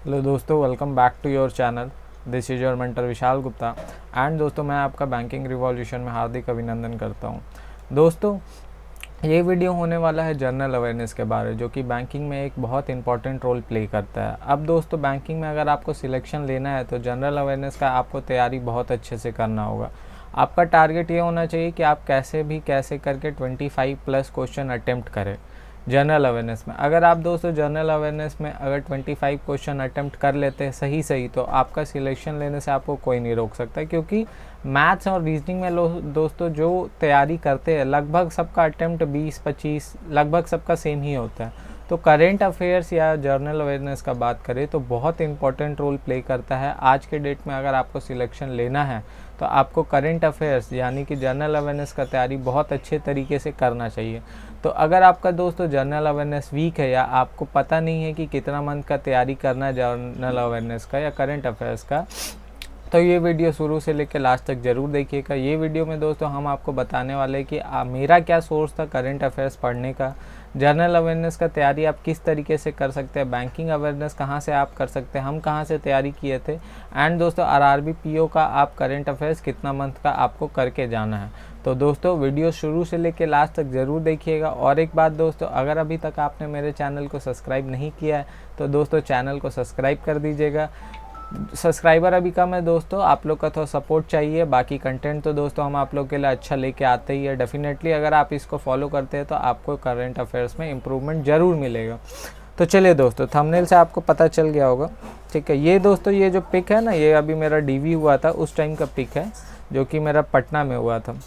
Hello दोस्तों, welcome back to your channel. This is your mentor Vishal Gupta. And दोस्तों, मैं आपका बैंकिंग रिवॉल्यूशन में हार्दिक अभिनंदन करता हूं। दोस्तों, ये वीडियो होने वाला है जनरल अवेयरनेस के बारे, जो कि बैंकिंग में एक बहुत इंपॉर्टेंट रोल प्ले करता है। अब दोस्तों, बैंकिंग में अगर आपको सिलेक्शन लेना है तो जनरल अवेयरनेस का आपको तैयारी बहुत अच्छे से करना होगा। आपका टारगेट ये होना चाहिए कि आप कैसे करके 25 प्लस क्वेश्चन अटेम्प्ट करें जनरल अवेयरनेस में। अगर आप दोस्तों जनरल अवेयरनेस में अगर 25 क्वेश्चन अटेम्प्ट कर लेते हैं सही तो आपका सिलेक्शन लेने से आपको कोई नहीं रोक सकता, क्योंकि मैथ्स और रीजनिंग में दोस्तों जो तैयारी करते हैं लगभग सबका अटेम्प्ट 20-25 लगभग सबका सेम ही होता है। तो करेंट अफेयर्स या जर्नल अवेयरनेस का बात करें तो बहुत इंपॉर्टेंट रोल प्ले करता है। आज के डेट में अगर आपको सिलेक्शन लेना है तो आपको करेंट अफेयर्स यानी कि जनरल अवेयरनेस का तैयारी बहुत अच्छे तरीके से करना चाहिए। तो अगर आपका दोस्तों जनरल अवेयरनेस वीक है या आपको पता नहीं है कि कितना मंथ का तैयारी करना है जनरल अवेयरनेस का या करंट अफेयर्स का, तो ये वीडियो शुरू से लेकर लास्ट तक ज़रूर देखिएगा। ये वीडियो में दोस्तों हम आपको बताने वाले हैं कि मेरा क्या सोर्स था करंट अफेयर्स पढ़ने का, जनरल अवेयरनेस का तैयारी आप किस तरीके से कर सकते हैं, बैंकिंग अवेयरनेस कहाँ से आप कर सकते हैं, हम कहाँ से तैयारी किए थे, एंड दोस्तों आरआरबी पीओ का आप करंट अफेयर्स कितना मंथ का आपको करके जाना है। तो दोस्तों वीडियो शुरू से लेकर लास्ट तक ज़रूर देखिएगा। और एक बात दोस्तों, अगर अभी तक आपने मेरे चैनल को सब्सक्राइब नहीं किया है तो दोस्तों चैनल को सब्सक्राइब कर दीजिएगा। सब्सक्राइबर अभी कम है दोस्तों, आप लोग का थोड़ा सपोर्ट चाहिए। बाकी कंटेंट तो दोस्तों हम आप लोग के लिए अच्छा लेके आते ही है। डेफिनेटली अगर आप इसको फॉलो करते हैं तो आपको करंट अफेयर्स में इम्प्रूवमेंट ज़रूर मिलेगा। तो चलिए दोस्तों, थंबनेल से आपको पता चल गया होगा, ठीक है। ये दोस्तों ये जो पिक है ना, ये अभी मेरा डीवी हुआ था उस टाइम का पिक है, जो कि मेरा पटना में हुआ था।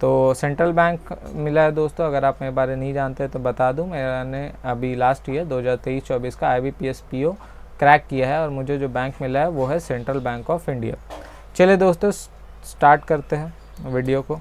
तो सेंट्रल बैंक मिला है दोस्तों। अगर आप मेरे बारे नहीं जानते तो बता दूं, मैंने अभी लास्ट ईयर 2023-24 का IBPS PO क्रैक किया है और मुझे जो बैंक मिला है वो है सेंट्रल बैंक ऑफ इंडिया। चलिए दोस्तों स्टार्ट करते हैं वीडियो को।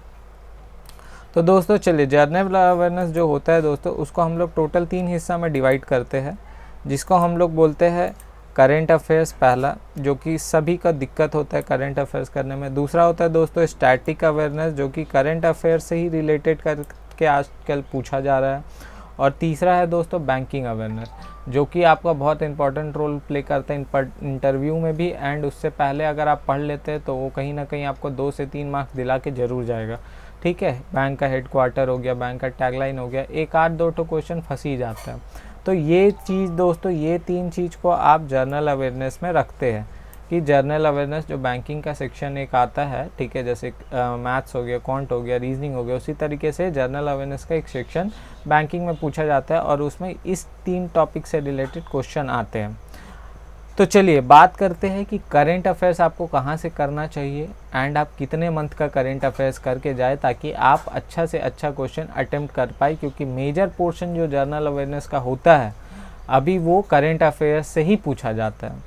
तो दोस्तों चलिए, जनरल अवेयरनेस जो होता है दोस्तों, उसको हम लोग टोटल 3 हिस्सा में डिवाइड करते हैं, जिसको हम लोग बोलते हैं करेंट अफेयर्स पहला, जो कि सभी का दिक्कत होता है करेंट अफेयर्स करने में। दूसरा होता है दोस्तों स्टैटिक अवेयरनेस, जो कि करेंट अफेयर्स से ही रिलेटेड करके आजकल पूछा जा रहा है। और तीसरा है दोस्तों बैंकिंग अवेयरनेस, जो कि आपका बहुत इंपॉर्टेंट रोल प्ले करता है इंटरव्यू में भी, एंड उससे पहले अगर आप पढ़ लेते हैं तो वो कहीं ना कहीं आपको 2 से 3 मार्क्स दिला के ज़रूर जाएगा, ठीक है। बैंक का हेडक्वार्टर हो गया, बैंक का टैगलाइन हो गया, एक आध दो तो क्वेश्चन फंस ही जाता है। तो ये चीज़ दोस्तों, ये 3 चीज़ को आप जर्नल अवेयरनेस में रखते हैं कि जर्नल अवेयरनेस जो बैंकिंग का सेक्शन एक आता है, ठीक है, जैसे मैथ्स हो गया, क्वांट हो गया, रीजनिंग हो गया, उसी तरीके से जर्नल अवेयरनेस का एक सेक्शन बैंकिंग में पूछा जाता है और उसमें इस 3 टॉपिक से रिलेटेड क्वेश्चन आते हैं। तो चलिए बात करते हैं कि करेंट अफेयर्स आपको कहाँ से करना चाहिए एंड आप कितने मंथ का करेंट अफेयर्स करके जाए, ताकि आप अच्छा से अच्छा क्वेश्चन अटेम्प्ट कर पाए, क्योंकि मेजर पोर्शन जो जर्नल अवेयरनेस का होता है अभी वो करेंट अफेयर्स से ही पूछा जाता है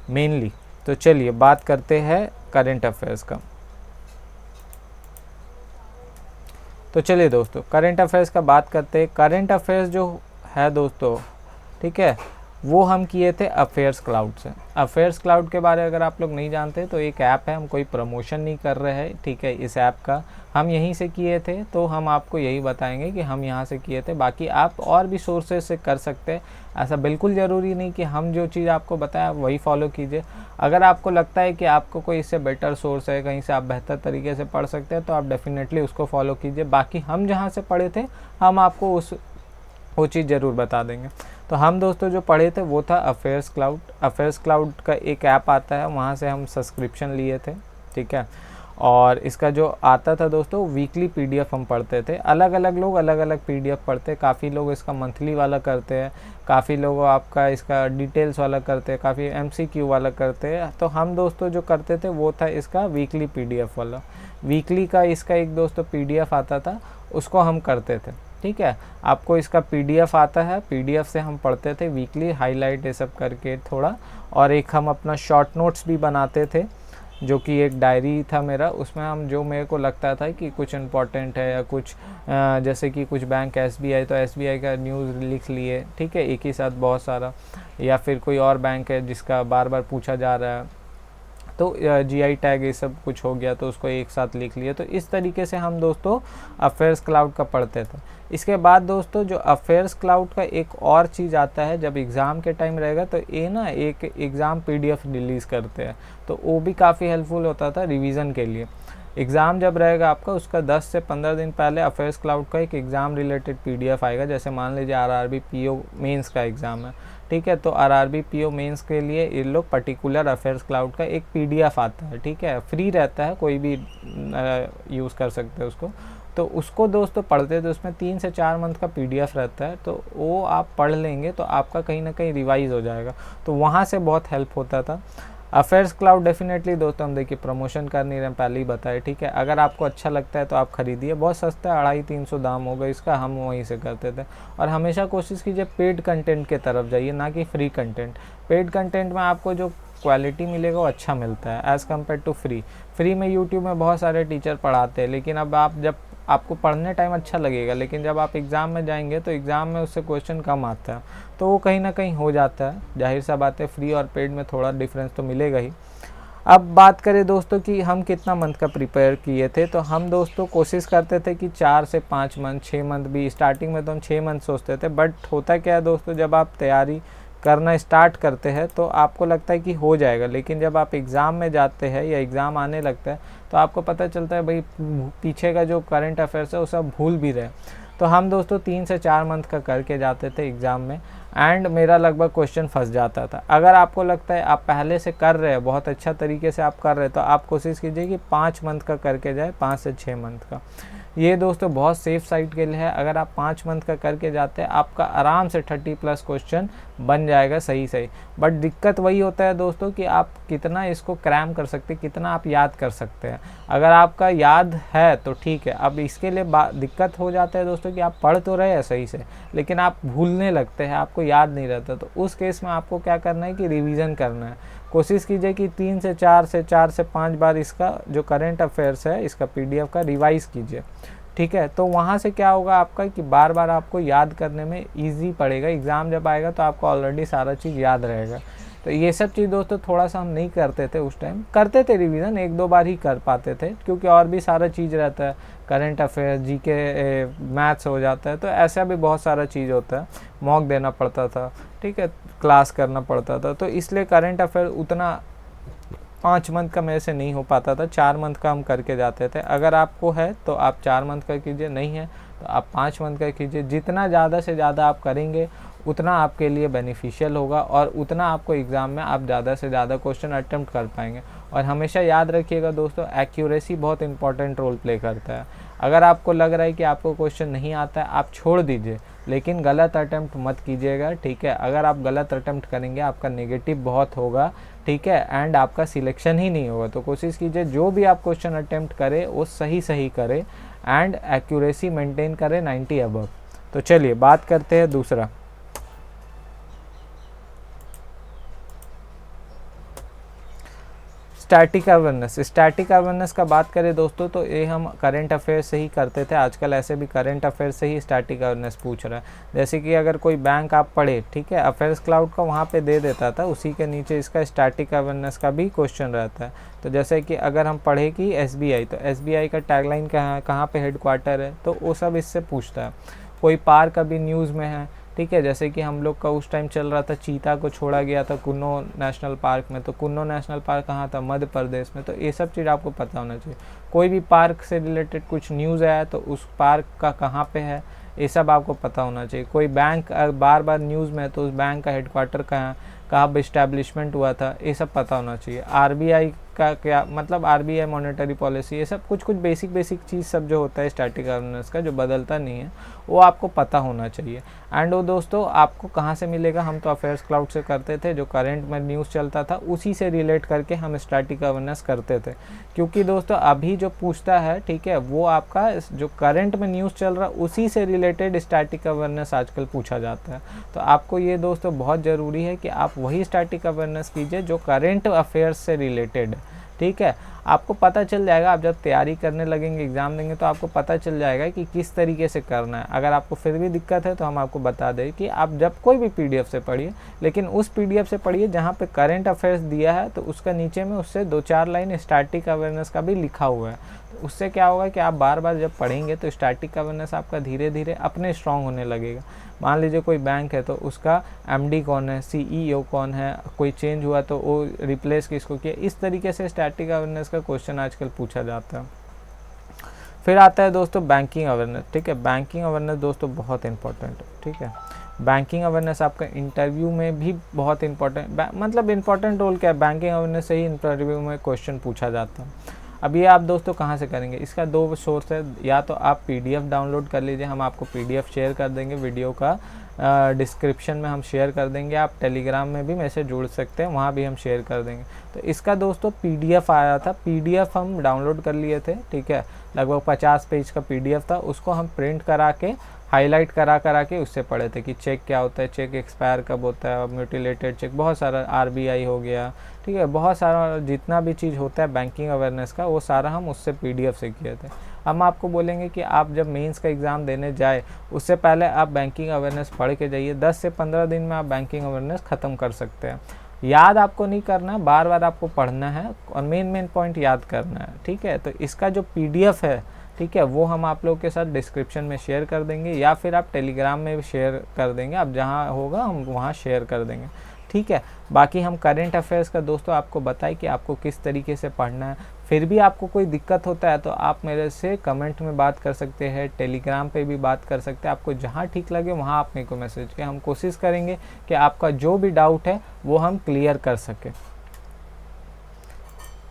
मेनली। तो चलिए बात करते हैं करेंट अफेयर्स का। तो चलिए दोस्तों करेंट अफेयर्स का बात करते हैं। करेंट अफेयर्स जो है दोस्तों, ठीक है, वो हम किए थे अफेयर्स क्लाउड से। अफेयर्स क्लाउड के बारे में अगर आप लोग नहीं जानते तो एक ऐप है, हम कोई प्रमोशन नहीं कर रहे हैं, ठीक है। इस ऐप का हम यहीं से किए थे, तो हम आपको यही बताएंगे कि हम यहाँ से किए थे। बाकी आप और भी सोर्सेज से कर सकते हैं, ऐसा बिल्कुल ज़रूरी नहीं कि हम जो चीज़ आपको बताया वही फॉलो कीजिए। अगर आपको लगता है कि आपको कोई इससे बेटर सोर्स है, कहीं से आप बेहतर तरीके से पढ़ सकते हैं, तो आप डेफिनेटली उसको फॉलो कीजिए। बाकी हम जहाँ से पढ़े थे हम आपको वो चीज़ ज़रूर बता देंगे। तो हम दोस्तों जो पढ़े थे वो था अफेयर्स क्लाउड। अफेयर्स क्लाउड का एक ऐप आता है, वहाँ से हम सब्सक्रिप्शन लिए थे, ठीक है। और इसका जो आता था दोस्तों वीकली PDF हम पढ़ते थे। अलग अलग लोग अलग अलग PDF पढ़ते हैं, काफ़ी लोग इसका मंथली वाला करते हैं, काफ़ी लोग आपका इसका डिटेल्स वाला करते हैं, काफ़ी MCQ वाला करते हैं। तो हम दोस्तों जो करते थे वो था इसका वीकली PDF वाला। वीकली का इसका एक दोस्तों PDF आता था, उसको हम करते थे, ठीक है। आपको इसका PDF आता है, PDF से हम पढ़ते थे वीकली, हाईलाइट ये सब करके थोड़ा। और एक हम अपना शॉर्ट नोट्स भी बनाते थे, जो कि एक डायरी था मेरा, उसमें हम जो मेरे को लगता था कि कुछ इम्पोर्टेंट है या कुछ जैसे कि कुछ बैंक SBI, तो SBI का न्यूज़ लिख लिए, ठीक है, एक ही साथ बहुत सारा। या फिर कोई और बैंक है जिसका बार बार पूछा जा रहा है, तो GI टैग ये सब कुछ हो गया तो उसको एक साथ लिख लिया। तो इस तरीके से हम दोस्तों अफेयर्स क्लाउड का पढ़ते थे। इसके बाद दोस्तों जो अफेयर्स क्लाउड का एक और चीज़ आता है, जब एग्ज़ाम के टाइम रहेगा तो ये ना एक एग्ज़ाम PDF रिलीज़ करते हैं, तो वो भी काफ़ी हेल्पफुल होता था रिवीजन के लिए। एग्ज़ाम जब रहेगा आपका, उसका 10 से 15 दिन पहले अफेयर्स क्लाउड का एक एग्ज़ाम रिलेटेड PDF आएगा। जैसे मान लीजिए RRB PO मेंस का एग्ज़ाम है, ठीक है, तो RRB PO मेंस के लिए ये लोग पर्टिकुलर अफेयर्स क्लाउड का एक PDF आता है, ठीक है, फ्री रहता है, कोई भी यूज़ कर सकते हैं उसको। तो उसको दोस्तों पढ़ते थे, उसमें 3 से 4 मंथ का PDF रहता है, तो वो आप पढ़ लेंगे तो आपका कहीं ना कहीं रिवाइज़ हो जाएगा, तो वहाँ से बहुत हेल्प होता था। अफेयर्स क्लाउड डेफिनेटली दोस्तों हम देखिए प्रमोशन कर नहीं रहे, पहले ही बताए, ठीक है। अगर आपको अच्छा लगता है तो आप खरीदिए, बहुत सस्ता है, 250-300 दाम होगा इसका, हम वहीं से करते थे। और हमेशा कोशिश कीजिए पेड कंटेंट के तरफ जाइए, ना कि फ्री कंटेंट। पेड कंटेंट में आपको जो क्वालिटी मिलेगा वो अच्छा मिलता है एज़ कम्पेयर टू फ्री में यूट्यूब में बहुत सारे टीचर पढ़ाते हैं, लेकिन अब आप जब आपको पढ़ने टाइम अच्छा लगेगा, लेकिन जब आप एग्ज़ाम में जाएंगे तो एग्ज़ाम में उससे क्वेश्चन कम आता है, तो वो कहीं ना कहीं हो जाता है। जाहिर सा बात है, फ्री और पेड में थोड़ा डिफरेंस तो मिलेगा ही। अब बात करें दोस्तों कि हम कितना मंथ का प्रिपेयर किए थे, तो हम दोस्तों कोशिश करते थे कि 4 से 5 मंथ, 6 मंथ भी, स्टार्टिंग में तो हम 6 मंथ सोचते थे। बट होता क्या है दोस्तों, जब आप तैयारी करना स्टार्ट करते हैं तो आपको लगता है कि हो जाएगा, लेकिन जब आप एग्ज़ाम में जाते हैं या एग्ज़ाम आने लगता है तो आपको पता चलता है भाई पीछे का जो करंट अफेयर्स है वो सब भूल भी रहे। तो हम दोस्तों 3 से 4 मंथ का करके जाते थे एग्ज़ाम में, एंड मेरा लगभग क्वेश्चन फंस जाता था। अगर आपको लगता है आप पहले से कर रहे हैं, बहुत अच्छा तरीके से आप कर रहे हैं, तो आप कोशिश कीजिए कि 5 मंथ का करके जाए, 5 से 6 मंथ का। ये दोस्तों बहुत सेफ साइड के लिए है। अगर आप 5 मंथ का करके जाते हैं, आपका आराम से 30+ क्वेश्चन बन जाएगा सही। बट दिक्कत वही होता है दोस्तों कि आप कितना इसको क्रैम कर सकते हैं, कितना आप याद कर सकते हैं। अगर आपका याद है तो ठीक है, अब इसके लिए दिक्कत हो जाता है दोस्तों कि आप पढ़ तो रहे हैं सही से, लेकिन आप भूलने लगते हैं, आपको याद नहीं रहता। तो उस केस में आपको क्या करना है कि रिवीजन करना है। कोशिश कीजिए कि 3 से 4 से 5 बार इसका जो करंट अफेयर्स है इसका PDF का रिवाइज कीजिए, ठीक है। तो वहाँ से क्या होगा आपका कि बार बार आपको याद करने में ईजी पड़ेगा। एग्ज़ाम जब आएगा तो आपको ऑलरेडी सारा चीज़ याद रहेगा। तो ये सब चीज़ दोस्तों थोड़ा सा हम नहीं करते थे उस टाइम, करते थे रिवीजन, 1-2 बार ही कर पाते थे, क्योंकि और भी सारा चीज़ रहता है, करंट अफेयर, GK, मैथ्स हो जाता है, तो ऐसा भी बहुत सारा चीज़ होता है, मॉक देना पड़ता था, ठीक है, क्लास करना पड़ता था। तो इसलिए करंट अफेयर उतना 5 मंथ का मेरे से नहीं हो पाता था, 4 मंथ का हम करके जाते थे। अगर आपको है तो आप 4 मंथ का कीजिए, नहीं है तो आप 5 मंथ का कीजिए। जितना ज़्यादा से ज़्यादा आप करेंगे उतना आपके लिए बेनिफिशियल होगा, और उतना आपको एग्ज़ाम में आप ज़्यादा से ज़्यादा क्वेश्चन अटेम्प्ट कर पाएंगे। और हमेशा याद रखिएगा दोस्तों, एक्यूरेसी बहुत इंपॉर्टेंट रोल प्ले करता है। अगर आपको लग रहा है कि आपको क्वेश्चन नहीं आता है, आप छोड़ दीजिए, लेकिन गलत अटेम्प्ट मत कीजिएगा, ठीक है। अगर आप गलत अटेम्प्ट करेंगे आपका नेगेटिव बहुत होगा, ठीक है, एंड आपका सिलेक्शन ही नहीं होगा। तो कोशिश कीजिए जो भी आप क्वेश्चन अटेम्प्ट करें वो सही करें, एंड एक्यूरेसी मेंटेन करें 90 अबव। तो चलिए बात करते हैं दूसरा। स्टैटिक अवेयरनेस का बात करें दोस्तों, तो ये हम करंट अफेयर से ही करते थे। आजकल ऐसे भी करंट अफेयर से ही स्टैटिक अवेयरनेस पूछ रहा है। जैसे कि अगर कोई बैंक आप पढ़े, ठीक है, अफेयर्स क्लाउड का वहाँ पे दे देता था, उसी के नीचे इसका स्टैटिक अवेयरनेस का भी क्वेश्चन रहता है। तो जैसे कि अगर हम पढ़े कि SBI, तो SBI का टैगलाइन कहाँ पे हेडक्वार्टर है, तो वो सब इससे पूछता है। कोई पार्क अभी न्यूज़ में है, ठीक है, जैसे कि हम लोग का उस टाइम चल रहा था, चीता को छोड़ा गया था कुन्नो नेशनल पार्क में, तो कुन्नो नेशनल पार्क कहाँ था, मध्य प्रदेश में। तो ये सब चीज़ आपको पता होना चाहिए। कोई भी पार्क से रिलेटेड कुछ न्यूज़ आया तो उस पार्क का कहाँ पे है, ये सब आपको पता होना चाहिए। कोई बैंक बार बार न्यूज़ में है तो उस बैंक का हेडक्वार्टर कहाँ पे इस्टेब्लिशमेंट हुआ था, ये सब पता होना चाहिए। RBI का क्या मतलब, RBI मॉनेटरी पॉलिसी, ये सब कुछ बेसिक चीज़ सब जो होता है स्टैटिक अवेयरनेस का, जो बदलता नहीं है, वो आपको पता होना चाहिए। एंड वो दोस्तों आपको कहाँ से मिलेगा, हम तो अफेयर्स क्लाउड से करते थे, जो करंट में न्यूज़ चलता था उसी से रिलेट करके हम स्टैटिक अवेयरनेस करते थे। क्योंकि दोस्तों अभी जो पूछता है, ठीक है, वो आपका जो करंट में न्यूज़ चल रहा है उसी से रिलेटेड स्टैटिक अवेयरनेस आजकल पूछा जाता है। तो आपको ये दोस्तों बहुत ज़रूरी है कि आप वही स्टैटिक अवेयरनेस कीजिए जो करंट अफेयर्स से रिलेटेड है, ठीक है। आपको पता चल जाएगा, आप जब तैयारी करने लगेंगे, एग्ज़ाम देंगे तो आपको पता चल जाएगा कि किस तरीके से करना है। अगर आपको फिर भी दिक्कत है तो हम आपको बता दें कि आप जब कोई भी पीडीएफ से पढ़िए, लेकिन उस पीडीएफ से पढ़िए जहाँ पे करंट अफेयर्स दिया है तो उसका नीचे में उससे 2-4 लाइन स्टैटिक अवेयरनेस का भी लिखा हुआ है। तो उससे क्या होगा कि आप बार बार जब पढ़ेंगे तो स्टैटिक अवेयरनेस आपका धीरे धीरे अपने स्ट्रॉन्ग होने लगेगा। मान लीजिए कोई बैंक है तो उसका एमडी कौन है, सीईओ कौन है, कोई चेंज हुआ तो वो रिप्लेस किसको किया, इस तरीके से स्टैटिक अवेयरनेस का क्वेश्चन आजकल पूछा जाता है। फिर आता है दोस्तों बैंकिंग अवेयरनेस, ठीक है। बैंकिंग अवेयरनेस दोस्तों बहुत इंपॉर्टेंट है, ठीक है। बैंकिंग अवेयरनेस आपका इंटरव्यू में भी बहुत इंपॉर्टेंट, मतलब इंपॉर्टेंट रोल क्या है, बैंकिंग अवेयरनेस से ही इंटरव्यू में क्वेश्चन पूछा जाता है। अब ये आप दोस्तों कहाँ से करेंगे, इसका 2 सोर्स है। या तो आप पीडीएफ डाउनलोड कर लीजिए, हम आपको पीडीएफ शेयर कर देंगे, वीडियो का डिस्क्रिप्शन में हम शेयर कर देंगे। आप टेलीग्राम में भी मेरे से जुड़ सकते हैं, वहाँ भी हम शेयर कर देंगे। तो इसका दोस्तों पीडीएफ आया था, पीडीएफ हम डाउनलोड कर लिए थे, ठीक है। लगभग 50 पेज का पीडीएफ था, उसको हम प्रिंट करा के हाईलाइट करा के उससे पढ़े थे कि चेक क्या होता है, चेक एक्सपायर कब होता है, म्यूटिलेटेड चेक, बहुत सारा आरबीआई हो गया, ठीक है, बहुत सारा जितना भी चीज़ होता है बैंकिंग अवेयरनेस का वो सारा हम उससे पीडीएफ से किए थे। हम आपको बोलेंगे कि आप जब मेंस का एग्ज़ाम देने जाए उससे पहले आप बैंकिंग अवेयरनेस पढ़ के जाइए। 10 से 15 दिन में आप बैंकिंग अवेयरनेस ख़त्म कर सकते हैं। याद आपको नहीं करना है, बार बार आपको पढ़ना है और मेन पॉइंट याद करना है, ठीक है। तो इसका जो पीडीएफ है, ठीक है, वो हम आप लोगों के साथ डिस्क्रिप्शन में शेयर कर देंगे या फिर आप टेलीग्राम में भी शेयर कर देंगे, आप जहाँ होगा हम वहाँ शेयर कर देंगे, ठीक है। बाकी हम करंट अफेयर्स का दोस्तों आपको बताएं कि आपको किस तरीके से पढ़ना है। फिर भी आपको कोई दिक्कत होता है तो आप मेरे से कमेंट में बात कर सकते हैं, टेलीग्राम पे भी बात कर सकते हैं। आपको जहाँ ठीक लगे वहाँ आप मेरे को मैसेज करें, हम कोशिश करेंगे कि आपका जो भी डाउट है वो हम क्लियर कर सकें।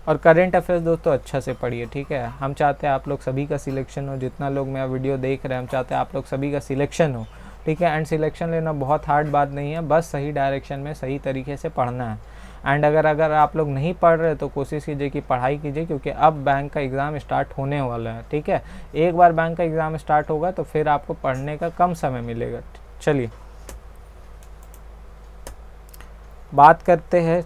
और करंट अफेयर्स दोस्तों अच्छा से पढ़िए, ठीक है। हम चाहते हैं आप लोग सभी का सिलेक्शन हो, जितना लोग मेरा वीडियो देख रहे हैं हम चाहते हैं आप लोग सभी का सिलेक्शन हो, ठीक है। एंड सिलेक्शन लेना बहुत हार्ड बात नहीं है, बस सही डायरेक्शन में सही तरीके से पढ़ना है। एंड अगर आप लोग नहीं पढ़ रहे तो कोशिश कीजिए कि पढ़ाई कीजिए, क्योंकि अब बैंक का एग्ज़ाम स्टार्ट होने वाला है, ठीक है। एक बार बैंक का एग्ज़ाम स्टार्ट होगा तो फिर आपको पढ़ने का कम समय मिलेगा। चलिए बात करते हैं,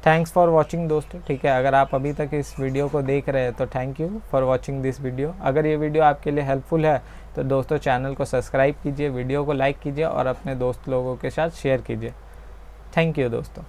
थैंक्स फॉर वॉचिंग दोस्तों, ठीक है। अगर आप अभी तक इस वीडियो को देख रहे हैं तो thank you for watching this video. अगर ये वीडियो आपके लिए हेल्पफुल है तो दोस्तों चैनल को सब्सक्राइब कीजिए, वीडियो को लाइक कीजिए और अपने दोस्त लोगों के साथ शेयर कीजिए। थैंक यू दोस्तों।